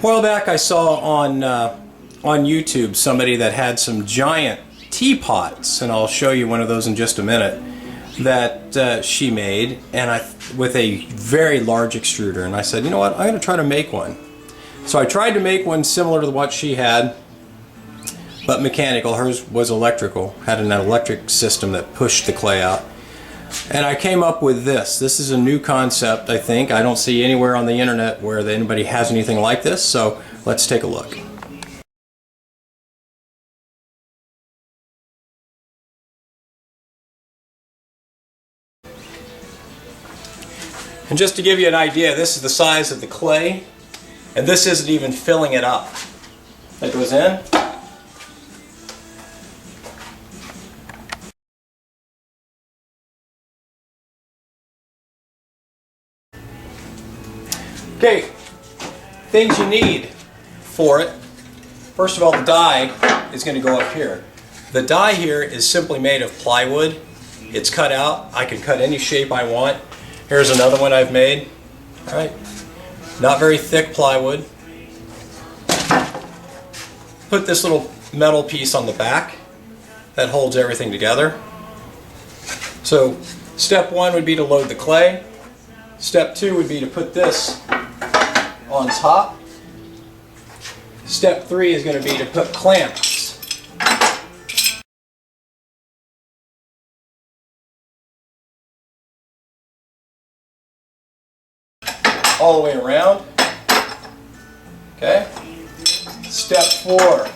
A while back I saw on YouTube somebody that had some giant teapots, and I'll show you one of those in just a minute, that she made, and with a very large extruder. And I said, you know what, I'm going to try to make one. So I tried to make one similar to what she had, but mechanical. Hers was electrical, had an electric system that pushed the clay out. And I came up with this. This is a new concept, I think. I don't see anywhere on the internet where anybody has anything like this, so let's take a look. And just to give you an idea, this is the size of the clay, and this isn't even filling it up. That goes in. Okay, things you need for it. First of all, the die is going to go up here. The die here is simply made of plywood. It's cut out. I can cut any shape I want. Here's another one I've made. All right, not very thick plywood. Put this little metal piece on the back that holds everything together. So step one would be to load the clay. Step two would be to put this on top. Step three is going to be to put clamps. All the way around. Okay. Step four.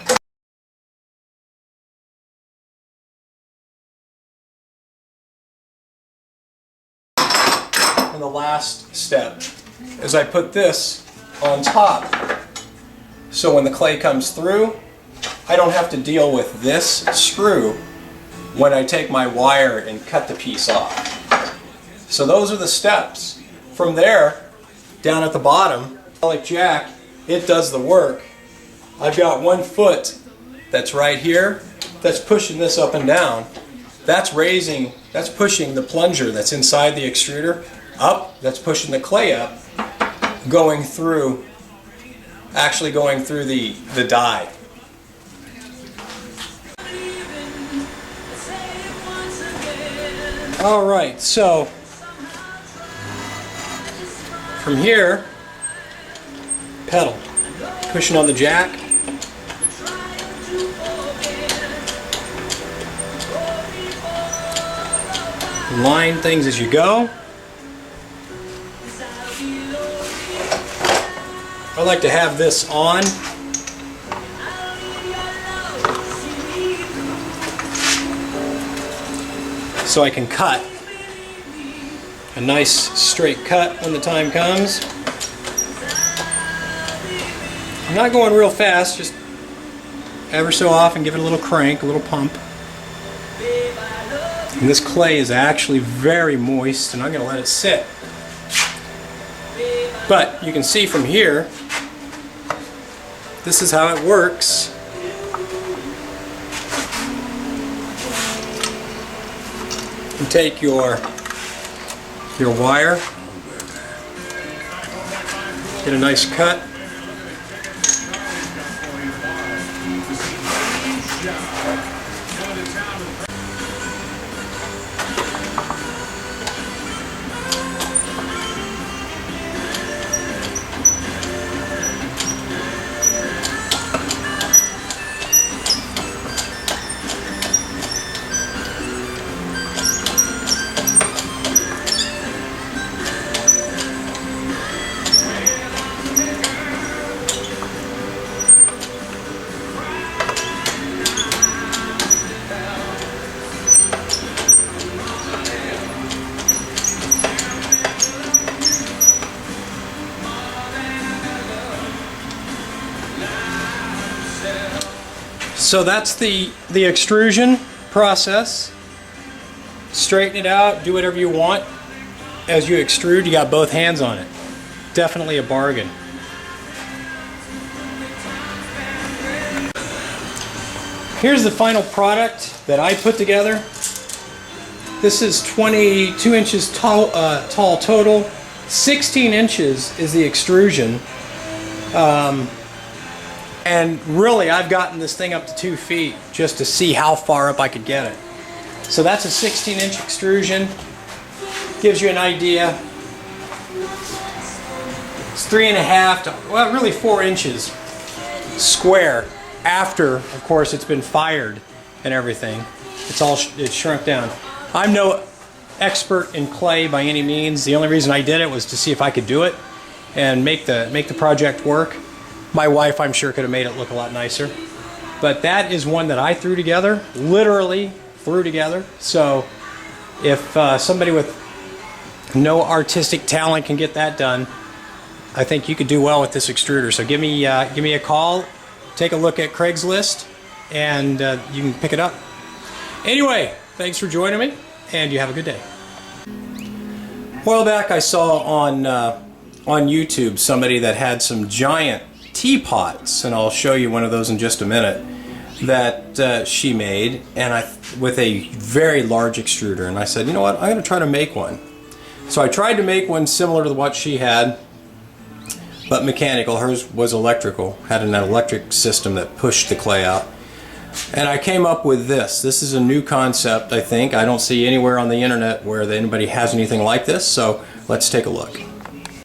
And the last step is I put this on top. So when the clay comes through, I don't have to deal with this screw when I take my wire and cut the piece off. So those are the steps. From there, down at the bottom, like jack, it does the work. I've got 1 foot that's right here that's pushing this up and down. That's pushing the plunger that's inside the extruder up, that's pushing the clay up, actually going through the die. Alright, so from here, pedal, pushing on the jack. Line things as you go. I like to have this on. So I can cut a nice straight cut when the time comes. I'm not going real fast, just ever so often give it a little crank, a little pump. And this clay is actually very moist, and I'm going to let it sit. But you can see from here, this is how it works. You take your wire, get a nice cut. So that's the extrusion process. Straighten it out, do whatever you want. As you extrude, you got both hands on it. Definitely a bargain. Here's the final product that I put together. This is 22 inches tall total. 16 inches is the extrusion. And really, I've gotten this thing up to 2 feet just to see how far up I could get it. So that's a 16-inch extrusion. Gives you an idea. It's 3.5 to, well, really 4 inches square after, of course, it's been fired and everything. It's shrunk down. I'm no expert in clay by any means. The only reason I did it was to see if I could do it and make the project work. My wife, I'm sure, could have made it look a lot nicer. But that is one that I threw together, literally threw together. So if somebody with no artistic talent can get that done, I think you could do well with this extruder. So give me a call, take a look at Craigslist, and you can pick it up. Anyway, thanks for joining me, and you have a good day. A while back I saw on YouTube somebody that had some giant teapots, and I'll show you one of those in just a minute, that she made, and with a very large extruder. And I said, you know what, I'm going to try to make one. So I tried to make one similar to what she had, but mechanical. Hers was electrical, had an electric system that pushed the clay out. And I came up with this. This is a new concept, I think. I don't see anywhere on the internet where anybody has anything like this, so let's take a look.